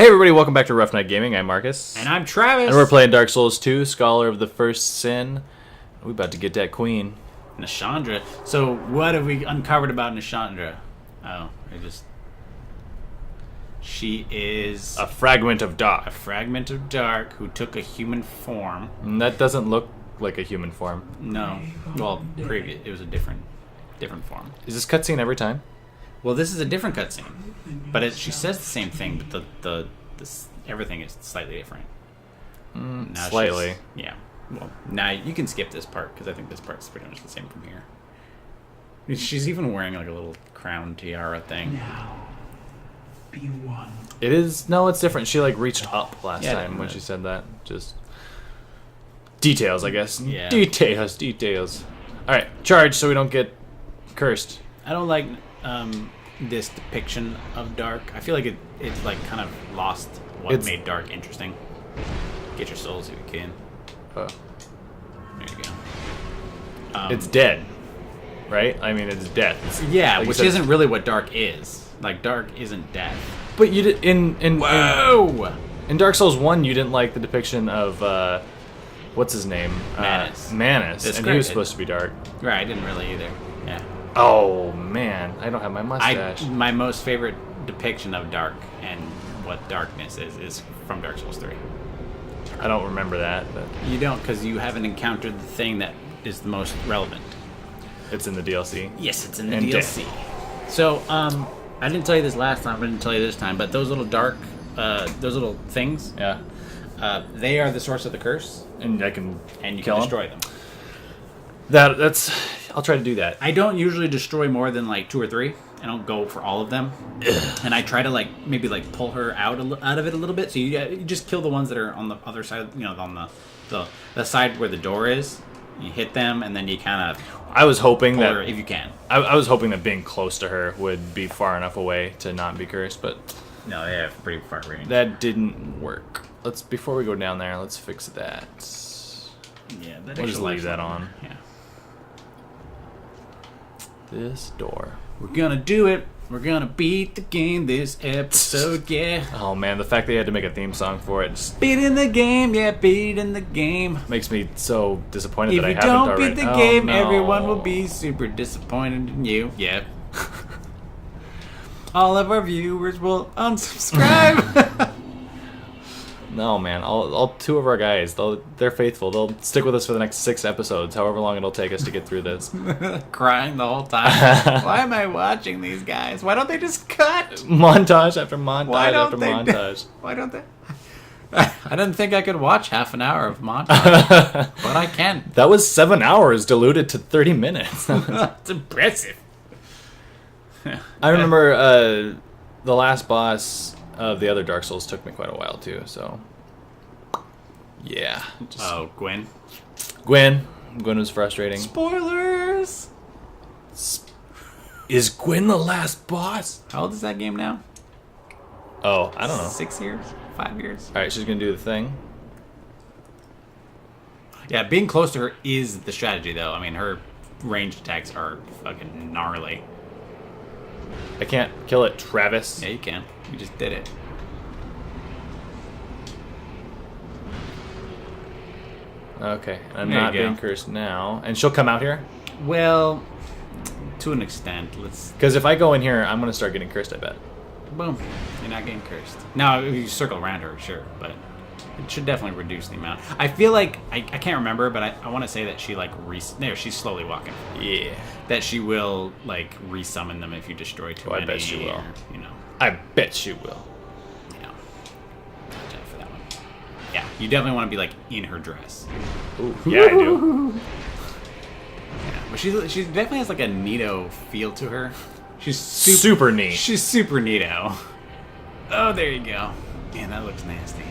Hey everybody, welcome back to Rough Night Gaming. I'm Marcus. And I'm Travis. And we're playing Dark Souls 2, Scholar of the First Sin. We're about to get that queen. Nashandra. So what have we uncovered about Nashandra? Oh, she is A fragment of dark. a fragment of dark who took a human form. And that doesn't look like a human form. No. Well, previous. It was a different form. Is this cutscene every time? Well, this is a different cutscene. But she says the same thing, but everything is slightly different. Now Slightly. Yeah. Well, now you can skip this part, because I think this part's pretty much the same from here. She's even wearing like a little crown tiara thing. Now, be one. It is... No, it's different. She like reached up last Yeah, time when she said that. Just... Details, I guess. Yeah. Details. Alright, charge so we don't get cursed. I don't like this depiction of dark. I feel like it's like kind of lost what made dark interesting. Get your souls if you can. Oh. There you go. It's dead. Right? I mean, it's death. Yeah, Like you which said- isn't really what dark is. Like, dark isn't death. But you did... Whoa! In Dark Souls 1, you didn't like the depiction of, what's his name? Manus. Manus, and he was Discredited. supposed to be dark. Right, I didn't really either. Yeah. Oh, man. I don't have my mustache. My most favorite depiction of dark and what darkness is from Dark Souls 3. I don't remember that, but You don't, because you haven't encountered the thing that is the most relevant. it's in the DLC. Yes, it's in the And DLC. So, I didn't tell you this last time, I didn't tell you this time, but those little dark, those little things, Yeah. they are the source of the curse, And I can and you kill can him? destroy them. That's... I'll try to do that. I don't usually destroy more than like 2 or 3. I don't go for all of them, and I try to maybe pull her out of it a little bit. So you just kill the ones that are on the other side, on the side where the door is. You hit them, and then you kind of I was hoping pull that... her if you can. I was hoping that being close to her would be far enough away to not be cursed, but No, they have pretty far range. that didn't work. Before we go down there, let's fix that. Yeah, that We'll just actually leave that on. Yeah. This door. We're gonna do it. We're gonna beat the game this episode, yeah. Oh man, the fact they had to make a theme song for it just Beating the game, yeah, beating the game. makes me so disappointed If that I you haven't don't already. beat the Oh, game, no. everyone will be super disappointed in you. Yeah. All of our viewers will unsubscribe. No, man. All 2 of our guys, they're faithful. They'll stick with us for the next 6 episodes, however long it'll take us to get through this. Crying the whole time. Why am I watching these guys? Why don't they just cut? Montage after montage Why don't after they? montage. Why don't they? I didn't think I could watch half an hour of montage, but I can. That was 7 hours diluted to 30 minutes. It's impressive. I remember the last boss of the other Dark Souls took me quite a while too, so... Yeah. Oh, Gwen. Gwen was frustrating. Spoilers! Is Gwen the last boss? How old is that game now? Oh, I don't know. 6 years? 5 years? Alright, she's gonna do the thing. Yeah, being close to her is the strategy, though. I mean, her ranged attacks are fucking gnarly. I can't kill it, Travis. Yeah, you can. You just did it. Okay, I'm There you not go. being cursed now. And she'll come out here? Well, to an extent. Let's... Because if I go in here, I'm gonna start getting cursed, I bet. Boom. You're not getting cursed. Now, if you circle around her, sure, but it should definitely reduce the amount. I feel like, I can't remember, but I want to say that she, there, she's slowly walking. Yeah. That she will, resummon them if you destroy too Oh, I many. bet she will. Or, I bet she will. Watch out for that one. Yeah, you definitely want to be, in her dress. Ooh, yeah, I do. Yeah, but she definitely has, a neato feel to her. She's Super neat. She's super neato. Oh, there you go. Man, that looks nasty.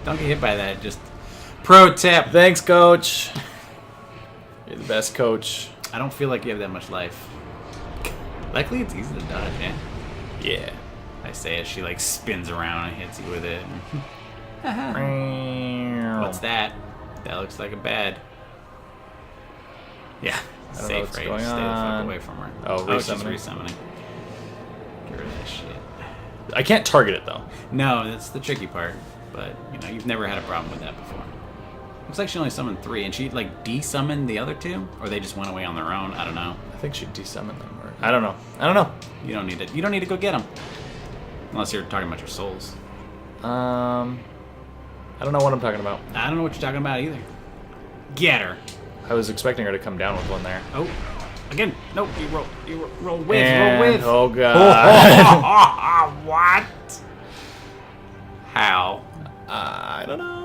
Don't get hit by that. Just pro tip. Thanks, coach. You're the best coach. I don't feel like you have that much life. Luckily, it's easy to dodge, man. Yeah. I say as she spins around and hits you with it. What's that? That looks like a bad. Yeah, I don't know safe, what's right? going Stay the fuck on. away from her. Oh, she's resummoning. resummoning. Get rid of that shit. I can't target it though. No, that's the tricky part. But you know, you've never had a problem with that before. Looks like she only summoned 3, and she like de-summoned the other 2, or they just went away on their own. I don't know. I think she desummoned them. Or, I don't know. I don't know. You don't need it. You don't need to go get them, unless you're talking about your souls. I don't know what I'm talking about. I don't know what you're talking about either. Get her. I was expecting her to come down with one there. Oh, again. Nope. You roll with. And, roll with. oh god. What? How? I don't know.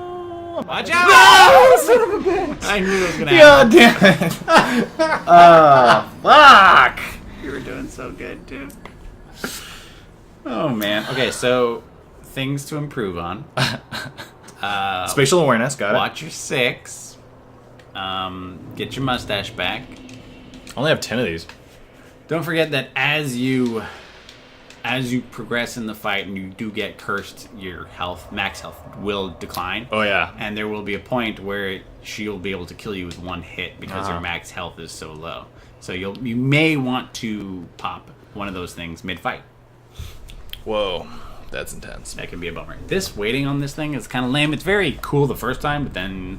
Watch out! Oh, son of a bitch! I knew it was gonna happen. God damn it! Fuck! You were doing so good, dude. Oh man. Okay, so things to improve on. Spatial awareness, got Watch your 6. Get your mustache back. I only have 10 of these. Don't forget that as you progress in the fight and you do get cursed, your max health will decline. Oh yeah. And there will be a point where she'll be able to kill you with 1 hit because her max health is so low. So you may want to pop one of those things mid-fight. Whoa, that's intense. That can be a bummer. This waiting on this thing is kind of lame. It's very cool the first time, but then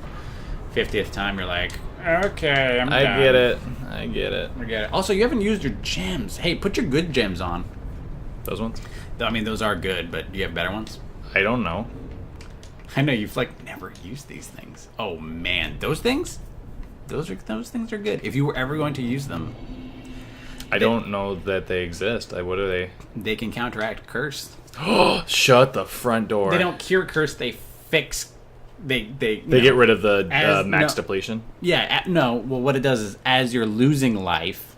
50th time you're like, okay, I'm done. I get it. I get it. I get it. Also, you haven't used your gems. Hey, put your good gems on. Those ones? I mean, those are good, but do you have better ones? I don't know. I know you've like never used these things. Oh man, those things? Those things are good. If you were ever going to use them, I don't know that they exist. What are they? they can counteract curse. Shut the front door. They don't cure curse. They fix. They get rid of the max no. depletion. Yeah, no. Well, what it does is, as you're losing life,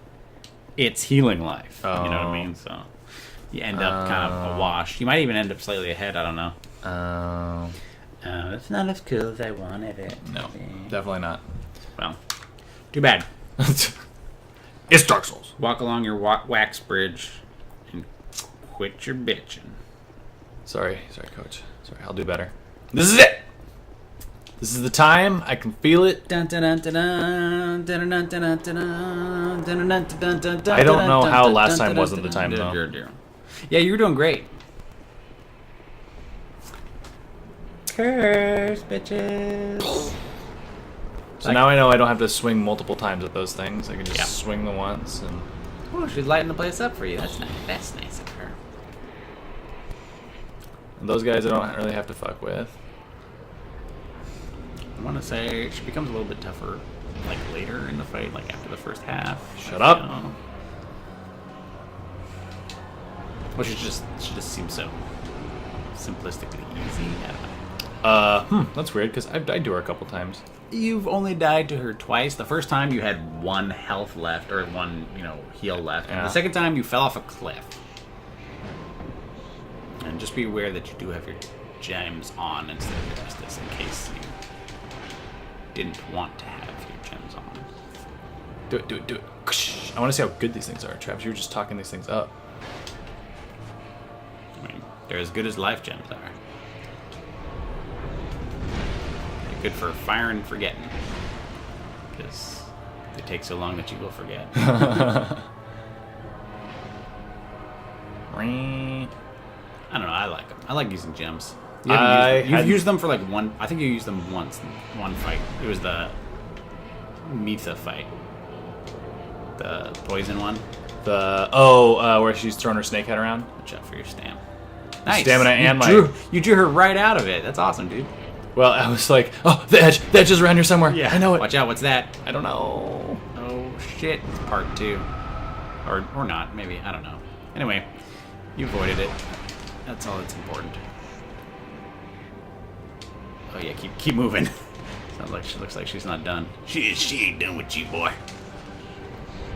it's healing life. Oh. You know what I mean? So you end up kind of a wash. You might even end up slightly ahead. I don't know. It's not as cool as I wanted it. No, definitely not. Well, too bad. It's Dark Souls. Walk along your wax bridge and quit your bitching. Sorry, coach. Sorry, I'll do better. This is it. This is the time. I can feel it. I don't know how last time wasn't the time though. Yeah, you were doing great. Curse, bitches. So now I know I don't have to swing multiple times at those things. I can just swing them once and. Oh, she's lighting the place up for you. That's nice. That's nice of her. And those guys I don't really have to fuck with. I want to say she becomes a little bit tougher, like later in the fight, like after the first half. Shut up. Well, she just seems so simplistically easy. I don't know. That's weird because I've died to her a couple times. You've only died to her twice. The first time you had 1 health left, or 1, heal left. And the second time you fell off a cliff. And just be aware that you do have your gems on instead of justice in case you didn't want to have your gems on. Do it. I want to see how good these things are, Travis. You were just talking these things up. I mean, they're as good as life gems are. Good for fire and forgetting, because they take so long that you will forget. I don't know. I like them. I like using gems. You've used them for like 1. I think you used them once in 1 fight. It was the Mitha fight, the poison one. Where she's throwing her snake head around. Watch out for your stamina. Nice. Stamina and you drew her right out of it. That's awesome, dude. Well, I was like, oh, the edge is around here somewhere. Yeah, I know it. Watch out, what's that? I don't know. Oh shit, it's part 2. Or not, maybe, I don't know. Anyway, you avoided it. That's all that's important. Oh yeah, keep moving. Looks like she's not done. She ain't done with you, boy.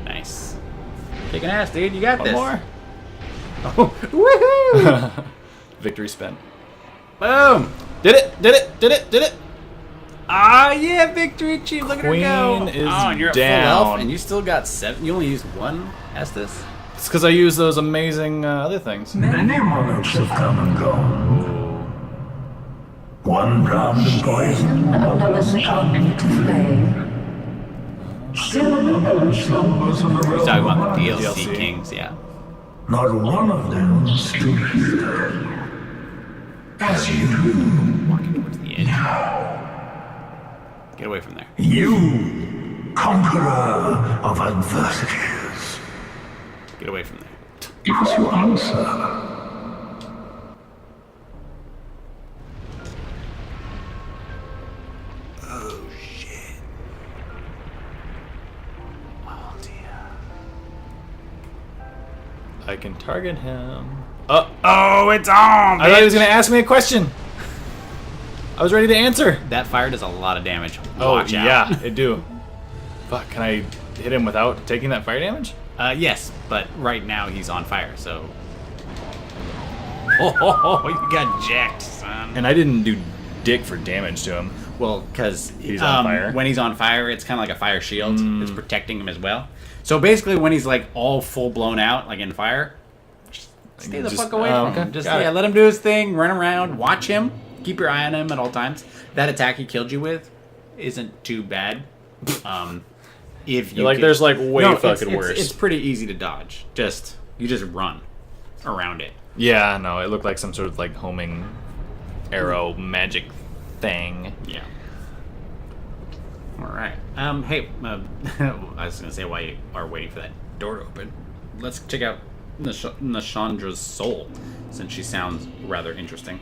Nice. Kicking ass, dude, you got One this. more. Oh, woohoo! Victory spent. Boom! Did it! Ah, yeah, victory achieved. Look at her go. Queen is and you're at down. full health, and you still got 7. You only used 1 Estus. It's because I use those amazing other things. Many monarchs have come and gone. One round of poison, another succumbed to flame. Still another slumbers in the realm He's talking of about the life. DLC DLC. Kings, yeah. Not one of them stood here. As you do. Walking towards the edge. Get away from there. You, conqueror of adversities. Get away from there. Give us your answer. Oh, shit. Oh, dear. I can target him. Oh, it's on! I thought he was going to ask me a question. I was ready to answer. That fire does a lot of damage. Oh, Watch out. yeah, it do. Fuck, can I hit him without taking that fire damage? Yes, but right now he's on fire, so... Oh, you got jacked, son. And I didn't do dick for damage to him. Well, because He's on fire? when he's on fire, it's kind of like a fire shield. It's protecting him as well. So basically, when he's like all full blown out, like in fire, just stay the Just- fuck away oh, from him. okay. Just Got it. let him do his thing, run around, watch him, keep your eye on him at all times. That attack he killed you with isn't too bad. If you Like, can- there's, like, way it's- fucking it's- worse. It's pretty easy to dodge. You just run around it. Yeah, no, it looked like some sort of like homing arrow magic thing. Yeah. All right. Hey, I was gonna say while you are waiting for that door to open, let's check out Nashandra's soul, since she sounds rather interesting.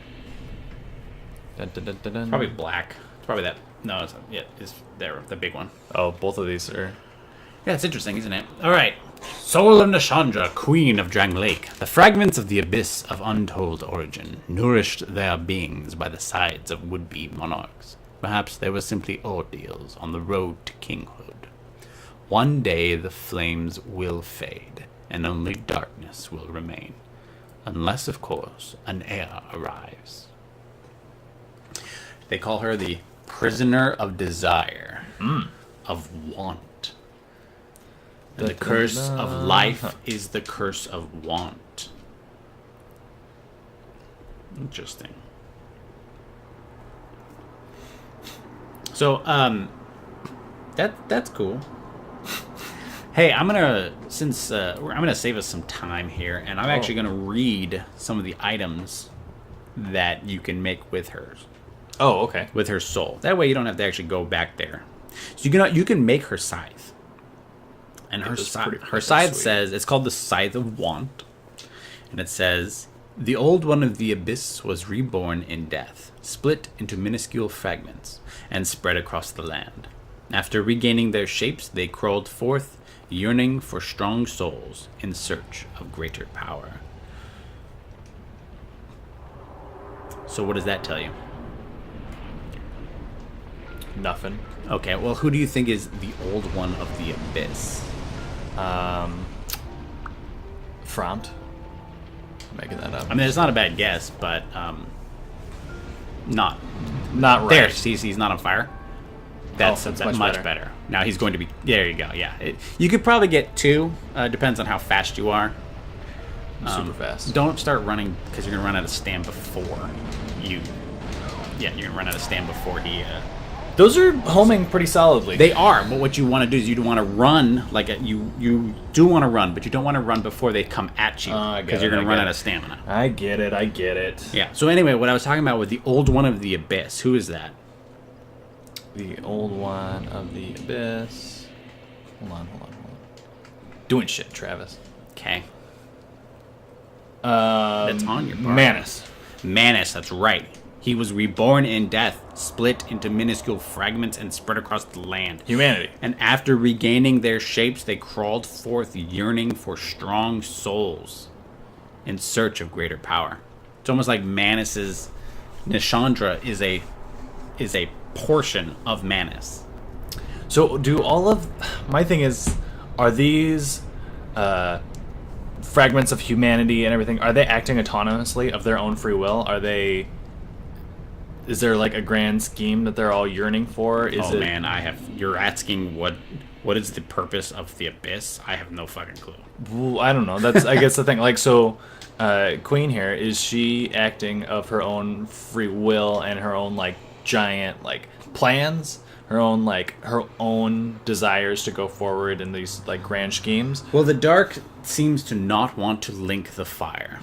Dun, dun, dun, dun, dun. Probably black. It's probably that. No, it's there, the big one. Oh, both of these are. Yeah, it's interesting, isn't it? All right. Soul of Nashandra, queen of Drang Lake. The fragments of the abyss of untold origin nourished their beings by the sides of would-be monarchs. Perhaps they were simply ordeals on the road to kinghood. One day the flames will fade, and only darkness will remain. Unless, of course, an heir arrives. They call her the prisoner of desire, of want. And the curse of life is the curse of want. Interesting. So, that's cool. Hey, I'm gonna save us some time here, and I'm actually gonna read some of the items that you can make with hers, Oh, okay. with her soul. That way, you don't have to actually go back there. So you can make her scythe. And her was pretty her freaking scythe sweet. says, it's called the Scythe of Want. And it says, the old one of the abyss was reborn in death, split into minuscule fragments, and spread across the land. After regaining their shapes, they crawled forth, yearning for strong souls in search of greater power. So what does that tell you? Nothing. Okay, well, who do you think is the old one of the abyss? Front. Making that up. I mean, it's not a bad guess, but not Not right. there. He's not on fire. That's that's much, much better. Now he's going to be. There you go. Yeah, you could probably get two. Depends on how fast you are. Super fast. Don't start running because you're gonna run out of stam before you. Yeah, you're gonna run out of stam before he. Those are homing pretty solidly. They are, but what you want to do is you want to run like you do want to run, but you don't want to run before they come at you I get because it, you're going I to run get out it. of stamina. I get it. Yeah. So anyway, what I was talking about with the old one of the abyss, who is that? The old one of the abyss. Hold on. Doing shit, Travis. Okay. That's on your part. Manus. Manus, that's right. He was reborn in death, split into minuscule fragments, and spread across the land. Humanity. And after regaining their shapes, they crawled forth, yearning for strong souls in search of greater power. It's almost like Manus's Nishandra is a portion of Manus. So do all of my thing is, are these fragments of humanity and everything, are they acting autonomously of their own free will? Is there like a grand scheme that they're all yearning for? Man, you're asking what is the purpose of the abyss? I have no fucking clue. Well, I don't know. That's I guess the thing. Like, so Queen here, is she acting of her own free will and her own like giant like plans, her own desires to go forward in these like grand schemes. Well, the dark seems to not want to link the fire.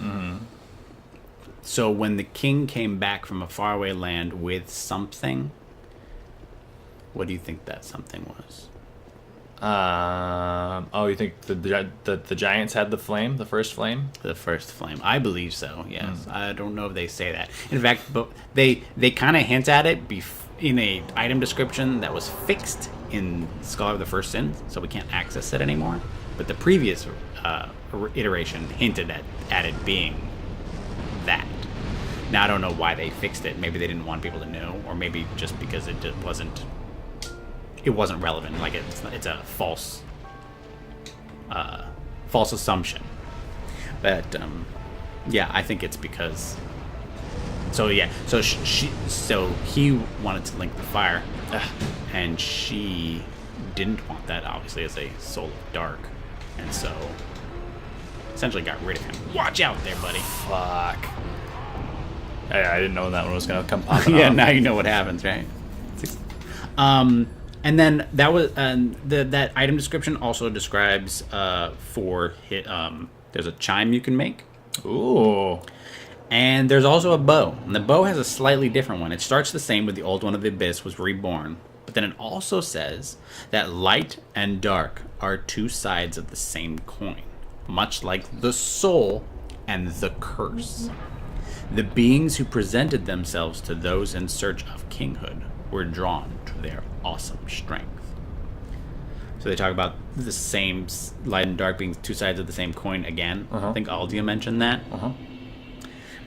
So when the king came back from a faraway land with something, what do you think that something was? You think the giants had the flame, the first flame? The first flame. I believe so, yes. I don't know if they say that. In fact, but they kind of hint at it in a item description that was fixed in Scholar of the First Sin, so we can't access it anymore. But the previous iteration hinted at it being that. Now, I don't know why they fixed it. Maybe they didn't want people to know, or maybe just because it wasn't relevant. Like it's a false assumption. But yeah, I think it's because. So yeah, so he wanted to link the fire, and she didn't want that. Obviously, as a soul of dark, and so essentially got rid of him. Watch out there, buddy. Fuck. I didn't know that one was gonna come popping Yeah, off. now you know what happens, right? And then that was that item description also describes there's a chime you can make. Ooh. And there's also a bow. And the bow has a slightly different one. It starts the same with the old one of the abyss was reborn. But then it also says that light and dark are two sides of the same coin, much like the soul and the curse. The beings who presented themselves to those in search of kinghood were drawn to their awesome strength. So they talk about the same light and dark being two sides of the same coin again. I think Aldia mentioned that.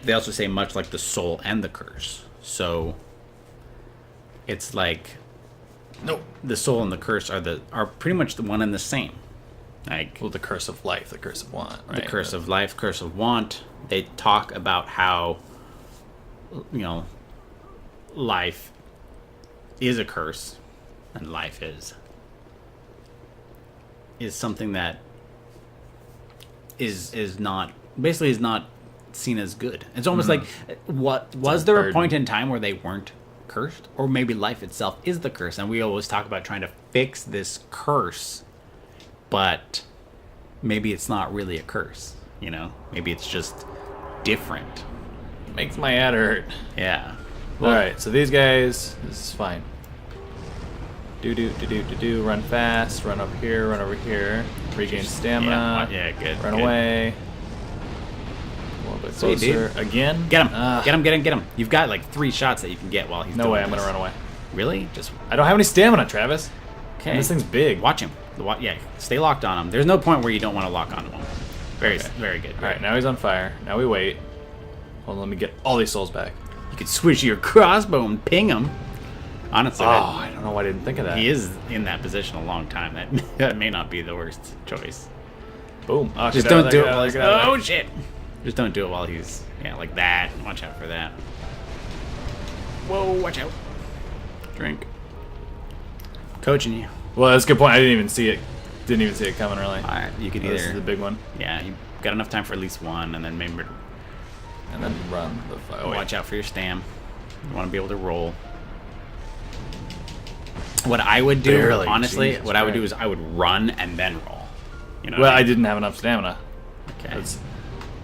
They also say much like the soul and the curse. So it's like the soul and the curse are pretty much the one and the same. Like, well, the curse of life, the curse of want, right? The curse of life, curse of want. They talk about how, life is a curse, and life is something that is not seen as good. It's almost like, was there a point in time where they weren't cursed, or maybe life itself is the curse? And we always talk about trying to fix this curse, but maybe it's not really a curse. Maybe it's just different. Makes my head hurt. Yeah. All right, so these guys, this is fine. Do. Run fast. Run up here. Run over here. Regain stamina. Yeah, good. Run good. away. A little bit Sweet, closer. dude. Again. Get him. Get him. You've got like 3 shots that you can get while he's doing No way. this. I'm gonna run away. Really? I don't have any stamina, Travis. Okay. And this thing's big. Watch him. Yeah, stay locked on him. There's no point where you don't want to lock onto him. Very good. All right, now he's on fire. Now we wait. Hold on, let me get all these souls back. You could switch your crossbow and ping him. Honestly, I don't know why I didn't think of that. he is in that position a long time. That may not be the worst choice. Boom. Oh, Just get out don't of do there, it while he's. get out of there. Oh shit! Just don't do it while he's like that. Watch out for that. Whoa! Watch out. Drink. Coaching you. Well, that's a good point. I didn't even see it. Didn't even see it coming, really. All right, you could This is either. the big one. Yeah, you got enough time for at least one, and then maybe And then run the fire. Oh, wait. watch out for your stam. You want to be able to roll. What I would do, Barely, honestly, Jesus what I would do Christ. is I would run and then roll. You know. Well, what I mean? didn't have enough stamina. Okay.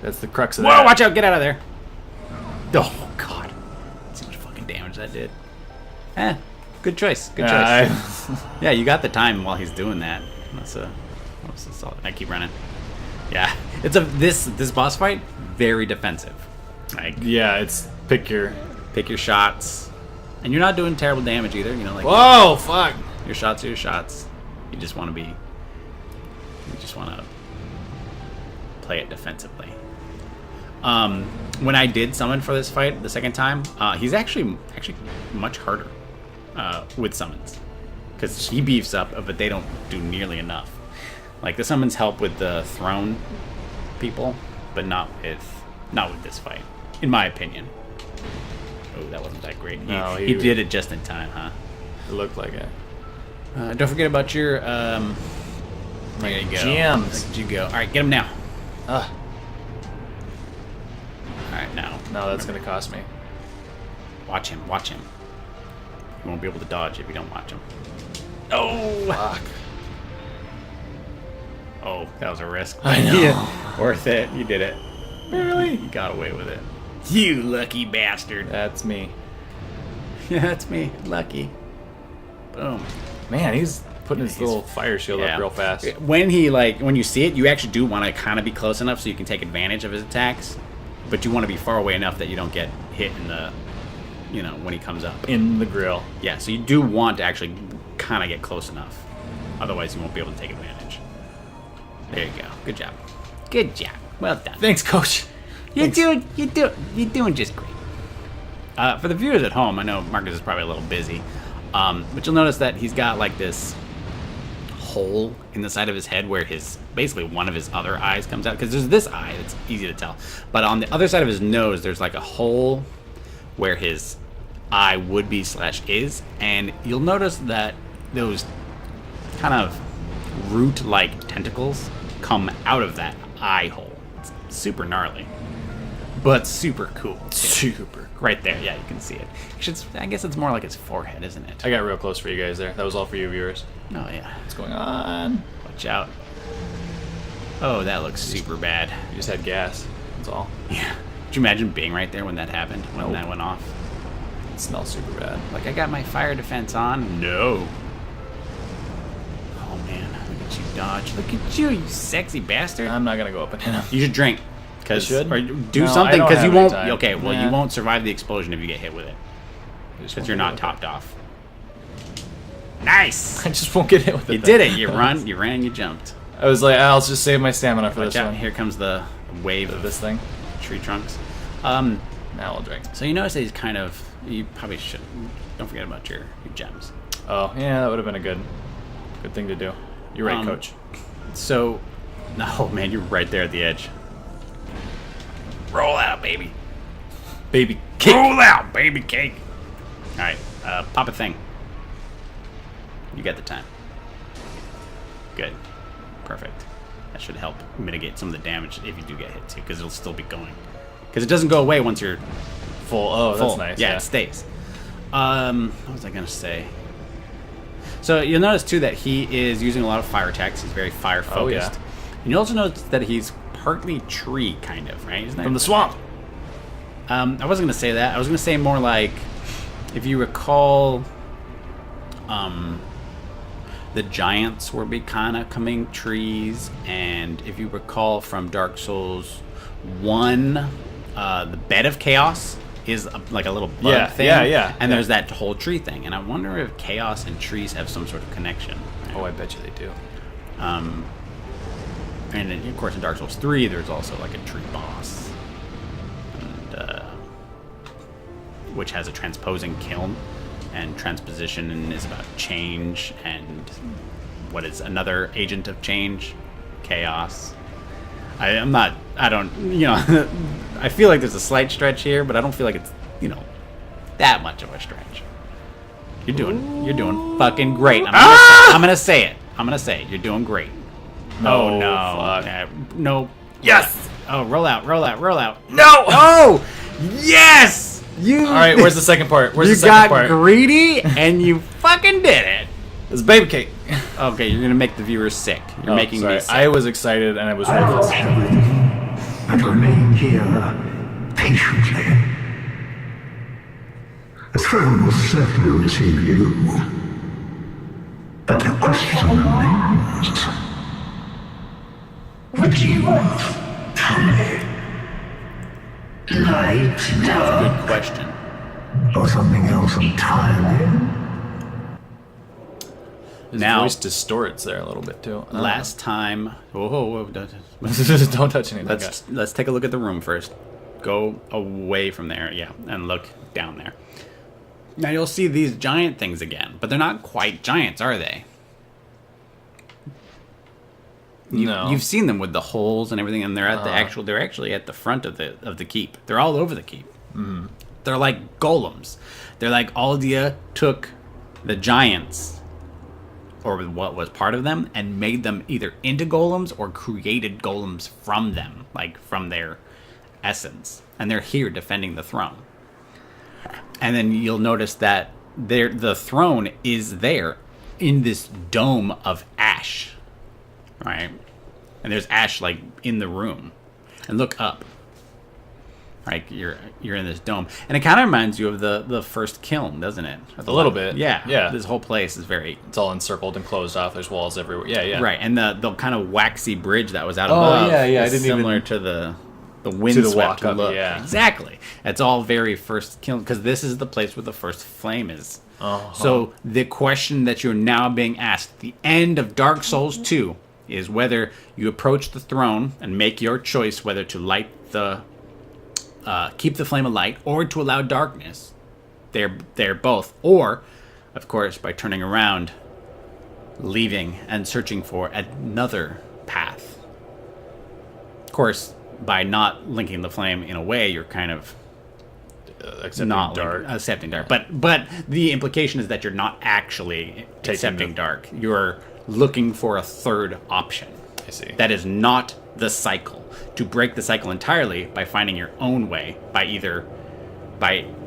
That's the crux of Whoa! that. Watch out! Get out of there. Oh God! See how much fucking damage that did. Good choice. Good choice. Yeah, you got the time while he's doing that. That's a solid. I keep running. Yeah, it's this boss fight very defensive. Like Yeah, it's pick your. pick your shots, and you're not doing terrible damage either. Like Whoa! Fuck. your shots are your shots. You just want to play it defensively. When I did summon for this fight the second time, he's actually much harder with summons, because he beefs up, but they don't do nearly enough. Like the summons help with the throne people, but not with this fight, in my opinion. Oh, that wasn't that great. No, he did it just in time, huh? It looked like it. Don't forget about your there you go. Gems. There you go. All right, get him now. Ugh. All right, now. No, that's gonna cost me. Watch him. You won't be able to dodge if you don't watch him. Oh! Fuck. Oh, that was a risk. I know. Yeah, worth it. You did it. Really? You got away with it. You lucky bastard. That's me. Yeah, that's me. Lucky. Boom. Man, he's putting his He's- little fire shield up real fast. When you see it, you actually do want to kind of be close enough so you can take advantage of his attacks, but you want to be far away enough that you don't get hit in the, when he comes up. In the grill. Yeah, so you do want to actually kind of get close enough. Otherwise, you won't be able to take advantage. There you go. Good job. Good job. Well done. Thanks, Coach. You're doing just great. For the viewers at home, I know Marcus is probably a little busy, but you'll notice that he's got like this hole in the side of his head where basically one of his other eyes comes out. Because there's this eye, it's easy to tell. But on the other side of his nose, there's like a hole where his eye would be / is. And you'll notice that those kind of root-like tentacles come out of that eye hole. It's super gnarly, but super cool. Super. Right there, yeah, you can see it. I guess it's more like his forehead, isn't it? I got real close for you guys there. That was all for you viewers. Oh, yeah. What's going on? Watch out. Oh, that looks super bad. You just had gas. That's all. Yeah. Could you imagine being right there when that happened? When Nope. that went off? It smells super bad. Like, I got my fire defense on? No. Oh, man. Look at you dodge. Look at you, you sexy bastard. I'm not gonna go up and hit him. You should drink. I should? Or do No, something, I don't because you have any won't... time. Okay, well, Yeah. you won't survive the explosion if you get hit with it. I just Because won't you're get not hit topped off. Nice! I just won't get hit with it. You then. did it. You ran, you jumped. I was like, I'll just save my stamina for Watch this out. one. Here comes the wave of This thing. tree trunks. Now I'll drink. So you notice that he's kind of... You probably should... Don't forget about your gems. Oh, yeah, that would have been a good thing to do. You're right, Coach. So... Oh, man, you're right there at the edge. Roll out, baby. Baby cake. Roll out, baby cake. All right, pop a thing. You got the time. Good. Perfect. That should help mitigate some of the damage if you do get hit, too, because it'll still be going. Because it doesn't go away once you're Full. Oh, full. that's nice. Yeah, it stays. What was I going to say? So you'll notice, too, that he is using a lot of fire attacks. He's very fire-focused. Oh, yeah. And you'll also notice that he's partly tree, kind of, right? Isn't that From the swamp. I wasn't going to say that. I was going to say more like, if you recall, the giants were kind of coming trees, and if you recall from Dark Souls 1, the bed of chaos is like a little bug thing. Yeah. And there's that whole tree thing, and I wonder if chaos and trees have some sort of connection. Oh, I bet you they do. And then, of course, in Dark Souls 3, there's also like a tree boss, and, which has a transposing kiln, and transposition is about change, and what is another agent of change? Chaos. I feel like there's a slight stretch here, but I don't feel like it's, that much of a stretch. You're doing fucking great. I'm gonna say it. You're doing great. Oh, no. Fuck. No. Yes! Oh, roll out. No! Oh! Yes! You. All right, where's the second part? Where's You the second got part? greedy and you fucking did it. It's baby cake. Okay, you're gonna make the viewers sick. You're making sorry. me sick. I was excited and I was I ruthless. lost everything and remain here patiently. The throne will certainly receive you. But the question remains. Would you have truly lied now, Good question. or something else entirely? His Now- voice distorts there a little bit too. Last time. Whoa. Don't touch anything. Let's take a look at the room first. Go away from there, yeah, and look down there. Now you'll see these giant things again, but they're not quite giants, are they? No. You've seen them with the holes and everything, and they're at they're actually at the front of the keep. They're all over the keep. Mm-hmm. They're like golems. They're like Aldia took the giants, or what was part of them, and made them either into golems or created golems from them, like from their essence. And they're here defending the throne. And then you'll notice that the throne is there in this dome of ash, right? And there's ash like in the room, and look up. Right, you're in this dome, and it kind of reminds you of the first kiln, doesn't it? A little bit. Yeah, Yeah. This whole place is very. It's all encircled and closed off. There's walls everywhere. Yeah, yeah. Right, and the kind of waxy bridge that was out above. yeah, yeah. I is didn't similar even- to the windswept walk up, look. yeah. Exactly. It's all very first kiln because this is the place where the first flame is. Uh-huh. So the question that you're now being asked at the end of Dark Souls 2 is whether you approach the throne and make your choice whether to light the keep the flame alight or to allow darkness. They're both. Or, of course, by turning around, leaving and searching for another path. Of course, by not linking the flame in a way, you're kind of Accepting not dark. accepting dark. But the implication is that you're not actually accepting the- dark. You're looking for a third option. I see. That is not the cycle. To break the cycle entirely by finding your own way, by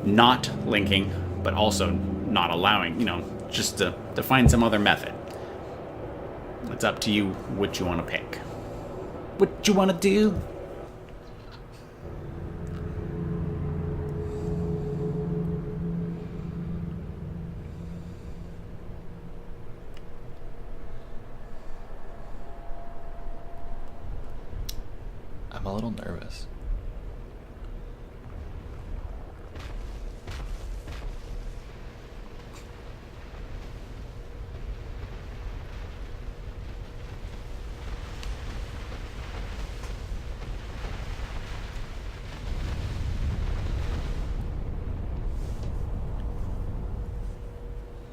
not linking, but also not allowing, just to find some other method. It's up to you what you want to pick. What you want to do? I'm a little nervous.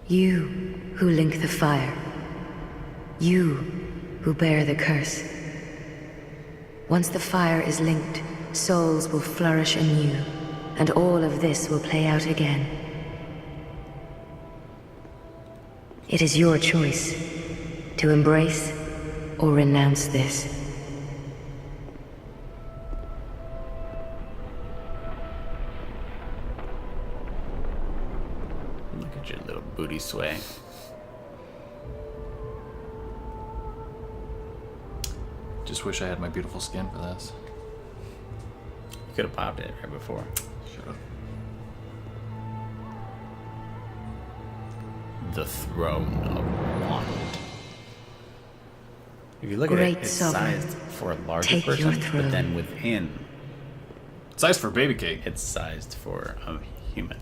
You who link the fire. You who bear the curse. Once the fire is linked, souls will flourish anew, and all of this will play out again. It is your choice to embrace or renounce this. Look at your little booty sway. Just wish I had my beautiful skin for this. You could have popped it right before. Shut up. The throne of one. If you look Great at it, it's sovereign, sized for a larger take your person, throne. but then within, Size for baby cake. it's sized for a human.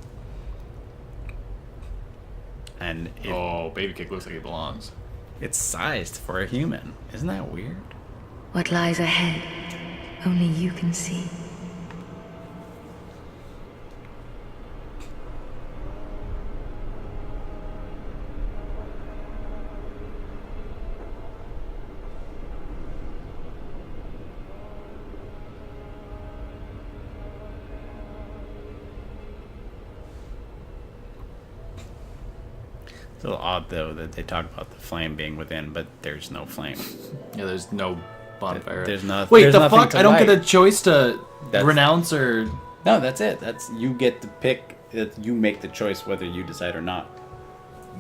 And Oh, baby cake looks like it belongs. it's sized for a human. Isn't that weird? What lies ahead, only you can see. It's a little odd, though, that they talk about the flame being within, but there's no flame. Yeah, there's no bonfire. There's no- Wait, there's the nothing fuck? to I don't get a light. choice to That's- renounce or. No, that's it. That's you get to pick. You make the choice whether you decide or not.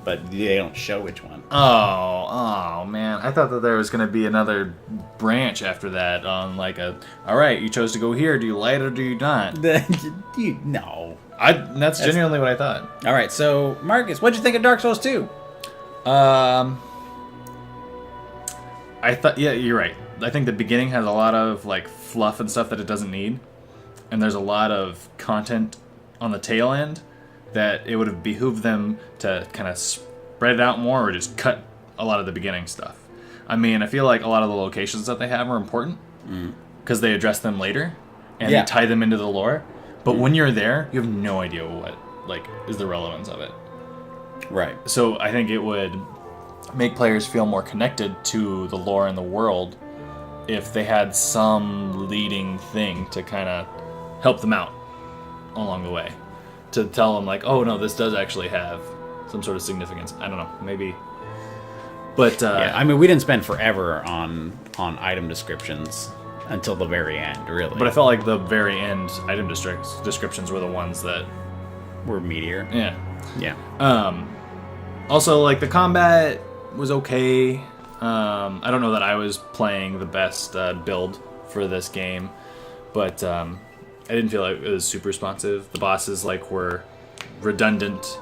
But they don't show which one. Oh man! I thought that there was gonna be another branch after that on like a. All right, you chose to go here. Do you light or do you not? No. That's genuinely what I thought. All right, so Marcus, what'd you think of Dark Souls 2? I thought, yeah, you're right. I think the beginning has a lot of like fluff and stuff that it doesn't need, and there's a lot of content on the tail end that it would have behooved them to kind of spread it out more or just cut a lot of the beginning stuff. I mean, I feel like a lot of the locations that they have are important because they address them later and Yeah. they tie them into the lore. But when you're there, you have no idea what like is the relevance of it. Right. So I think it would make players feel more connected to the lore and the world if they had some leading thing to kind of help them out along the way. To tell them like, oh no, this does actually have some sort of significance. I don't know, maybe. But Yeah, I mean, we didn't spend forever on item descriptions until the very end, really. but I felt like the very end item descriptions were the ones that we're meteor. yeah. Yeah. Also, like, the combat was okay. I don't know that I was playing the best build for this game, but I didn't feel like it was super responsive. The bosses, like, were redundant,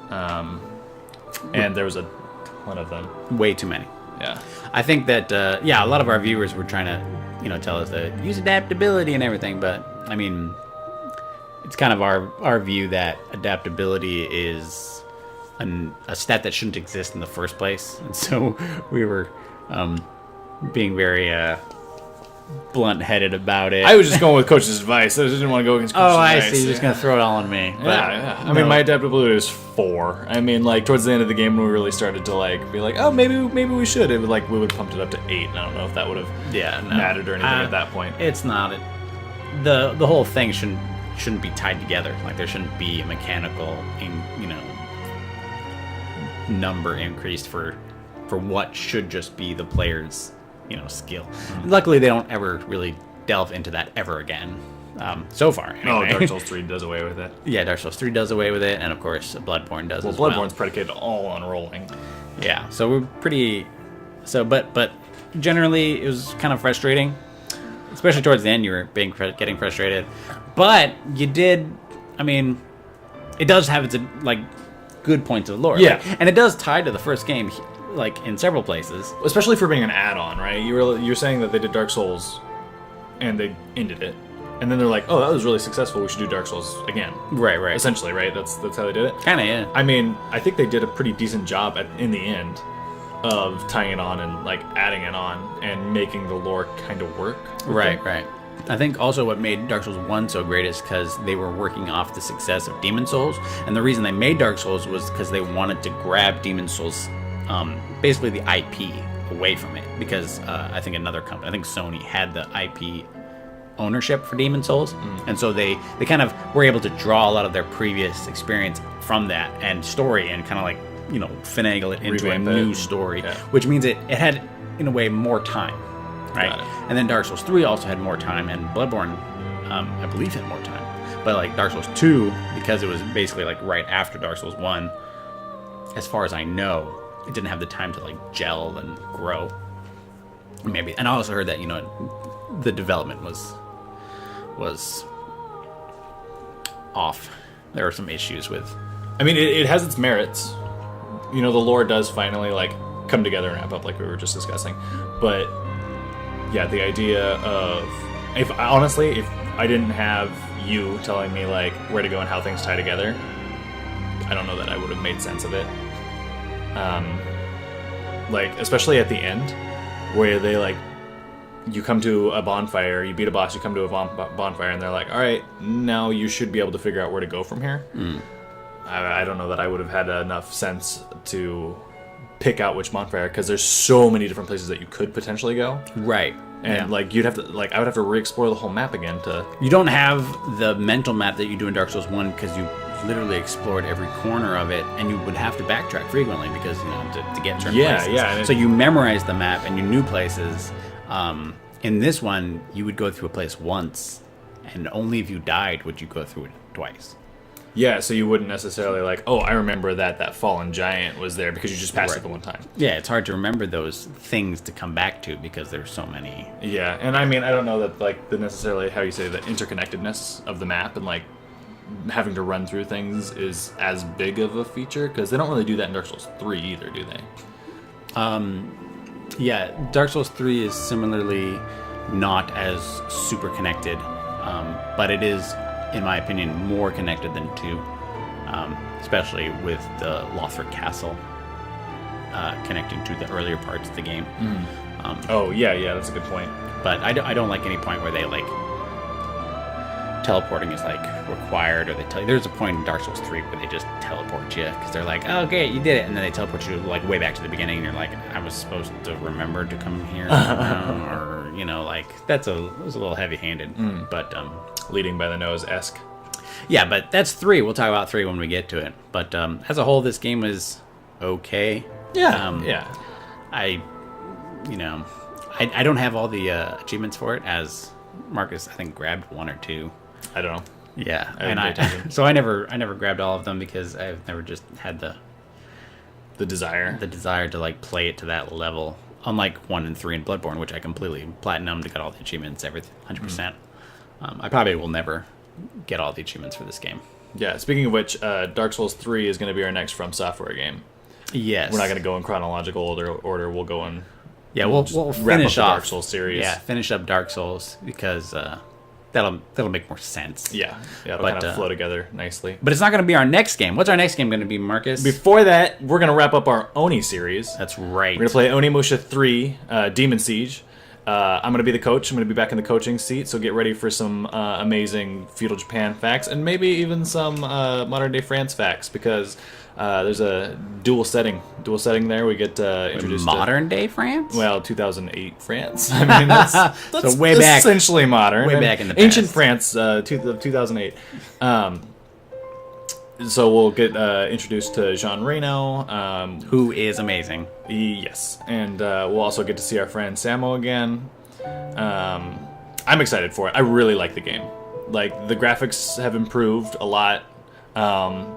and there was a ton of them. Way too many. Yeah. I think that, a lot of our viewers were trying to, tell us to use adaptability and everything, but, I mean, it's kind of our view that adaptability is a stat that shouldn't exist in the first place. And so we were being very blunt-headed about it. I was just going with Coach's advice. I just didn't want to go against Coach's advice. I see. You're just going to throw it all on me. But yeah. I mean, my adaptability was 4. I mean, like, towards the end of the game, when we really started to, like, be like, oh, maybe we should. It would, like, we would pumped it up to 8. And I don't know if that would have mattered or anything at that point. It's not. The whole thing shouldn't be tied together. Like, there shouldn't be a mechanical, number increased for what should just be the player's skill. Luckily, they don't ever really delve into that ever again. So far, anyway. Oh, Dark Souls 3 does away with it. Yeah, Dark Souls 3 does away with it, and of course, Bloodborne does as well. Bloodborne's predicated all on rolling. Yeah, so we're pretty... But generally, it was kind of frustrating. Especially towards the end, you were getting frustrated. But you did... I mean, it does have its, like, good points of lore. Yeah. Like, and it does tie to the first game, like, in several places. Especially for being an add-on, right? You're saying that they did Dark Souls, and they ended it. And then they're like, oh, that was really successful, we should do Dark Souls again. Right. Essentially, right? That's how they did it? Kind of, yeah. I mean, I think they did a pretty decent job in the end of tying it on and, like, adding it on and making the lore kind of work. Right. I think also what made Dark Souls 1 so great is because they were working off the success of Demon Souls. And the reason they made Dark Souls was because they wanted to grab Demon Souls, basically the IP, away from it. Because I think another company, I think Sony, had the IP ownership for Demon Souls. And so they kind of were able to draw a lot of their previous experience from that and story and kind of like, finagle it into Revamp a it. new story. Yeah. Which means it had, in a way, more time. Right? Got it. And then Dark Souls 3 also had more time, and Bloodborne, I believe, had more time. But like Dark Souls 2, because it was basically like right after Dark Souls 1, as far as I know, it didn't have the time to like gel and grow. Maybe. And I also heard that, the development was off. There were some issues with... I mean, it has its merits. The lore does finally, like, come together and wrap up like we were just discussing. But... yeah, the idea of... If I didn't have you telling me, like, where to go and how things tie together, I don't know that I would have made sense of it. Like, especially at the end, where they, like, you come to a bonfire, you beat a boss, you come to a bonfire, and they're like, all right, now you should be able to figure out where to go from here. I don't know that I would have had enough sense to pick out which bonfire, because there's so many different places that you could potentially go. Right. And like you'd have to, like, I would have to re-explore the whole map again to... You don't have the mental map that you do in Dark Souls 1 because you literally explored every corner of it, and you would have to backtrack frequently because, to get certain places. Yeah. So you memorized the map and you knew places. In this one, you would go through a place once, and only if you died would you go through it twice. Yeah, so you wouldn't necessarily like, oh, I remember that fallen giant was there because you just passed it the one time. Yeah, it's hard to remember those things to come back to because there's so many. Yeah, and I mean, I don't know that like the necessarily, how you say, the interconnectedness of the map and like having to run through things is as big of a feature, because they don't really do that in Dark Souls 3 either, do they? Yeah, Dark Souls 3 is similarly not as super connected, but it is, in my opinion, more connected than 2, especially with the Lothric Castle connecting to the earlier parts of the game. Oh, yeah, that's a good point. But I don't like any point where they, like, teleporting is, like, required, or they tell you... There's a point in Dark Souls 3 where they just teleport you, because they're like, oh, okay, you did it, and then they teleport you, like, way back to the beginning, and you're like, I was supposed to remember to come here, or, like, it was a little heavy-handed, but... Leading by the nose-esque. Yeah, but that's 3. We'll talk about 3 when we get to it. But as a whole, this game was okay. Yeah. I don't have all the achievements for it, as Marcus, I think, grabbed 1 or 2. I don't know. Yeah, I and didn't pay attention. so I never grabbed all of them because I've never just had the desire. desire to like play it to that level. Unlike 1 and 3 in Bloodborne, which I completely platinumed to get all the achievements, everything 100%. I probably will never get all the achievements for this game. Yeah. Speaking of which, Dark Souls 3 is going to be our next From Software game. Yes, We're not going to go in chronological order. We'll go in. Yeah, we'll wrap finish up the off Dark Souls series. Yeah, finish up Dark Souls because that'll make more sense. Yeah. It'll But, kind of flow together nicely. But it's not going to be our next game. What's our next game going to be, Marcus? Before that, we're going to wrap up our Oni series. That's right. We're going to play Onimusha 3, Demon Siege. I'm going to be the coach. I'm going to be back in the coaching seat, so get ready for some amazing feudal Japan facts, and maybe even some modern-day France facts, because there's a dual setting there. We get introduced Modern-day France? Well, 2008 France. I mean, that's So way back- essentially modern. way And back in the ancient past. France, 2008. So we'll get introduced to Jean Reno. Who is amazing. Yes, and we'll also get to see our friend Samo again. I'm excited for it. I really like the game. Like, the graphics have improved a lot.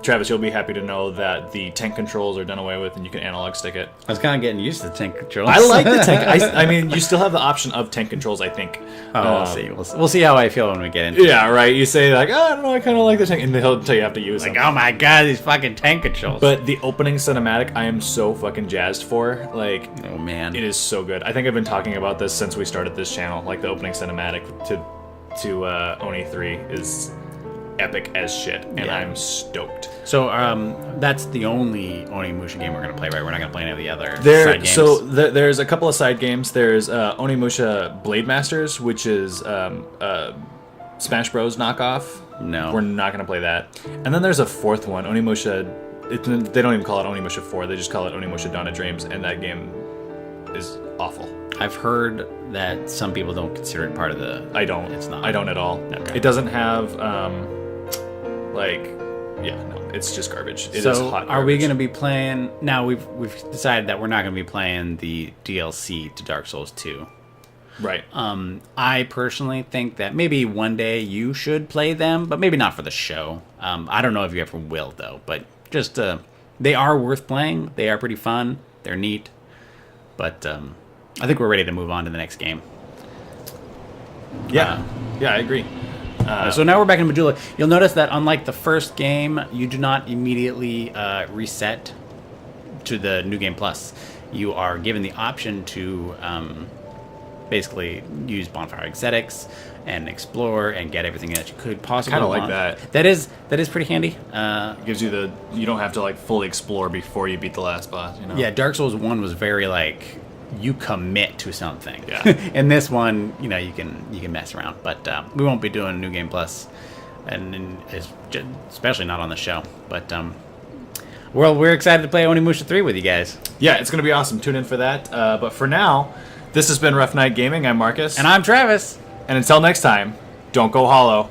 Travis, you'll be happy to know that the tank controls are done away with, and you can analog stick it. I was kind of getting used to the tank controls. I like the tank. I mean, you still have the option of tank controls, I think. We'll see. We'll see how I feel when we get into it. Yeah, right. You say like, oh, I don't know, I kind of like the tank, and they'll tell you have to use Like, them. oh my god, these fucking tank controls. But the opening cinematic, I am so fucking jazzed for. Like, oh man. it is so good. I think I've been talking about this since we started this channel. Like, the opening cinematic to Oni 3 is epic as shit, and Yeah. I'm stoked. So that's the only Onimusha game we're going to play, right? We're not going to play any of the other side games. So there's a couple of side games. There's Onimusha Blade Masters, which is Smash Bros. Knockoff. No. We're not going to play that. And then there's a fourth one, Onimusha. They don't even call it Onimusha 4. They just call it Onimusha Dawn of Dreams, and that game is awful. I've heard that some people don't consider it part of the... I don't. It's not. I don't at all. Okay. It doesn't have no. It's just garbage. It is So hot are we garbage. going to be playing... Now, we've decided that we're not going to be playing the DLC to Dark Souls 2. Right. I personally think that maybe one day you should play them, but maybe not for the show. I don't know if you ever will, though. But just... they are worth playing. They are pretty fun. They're neat. But I think we're ready to move on to the next game. Yeah. I agree. So now we're back in Majula. You'll notice that unlike the first game, you do not immediately reset to the New Game Plus. You are given the option to basically use bonfire aesthetics and explore and get everything that you could possibly Kinda like want. that. That is pretty handy. It gives you you don't have to like fully explore before you beat the last boss, you know? Yeah, Dark Souls 1 was very like you commit to something. Yeah. In this one, you can mess around, but we won't be doing New Game Plus, and especially not on the show. But well, we're excited to play Onimusha 3 with you guys. Yeah, it's gonna be awesome. Tune in for that. But for now, this has been Rough Night Gaming. I'm Marcus. And I'm Travis. And until next time, don't go hollow.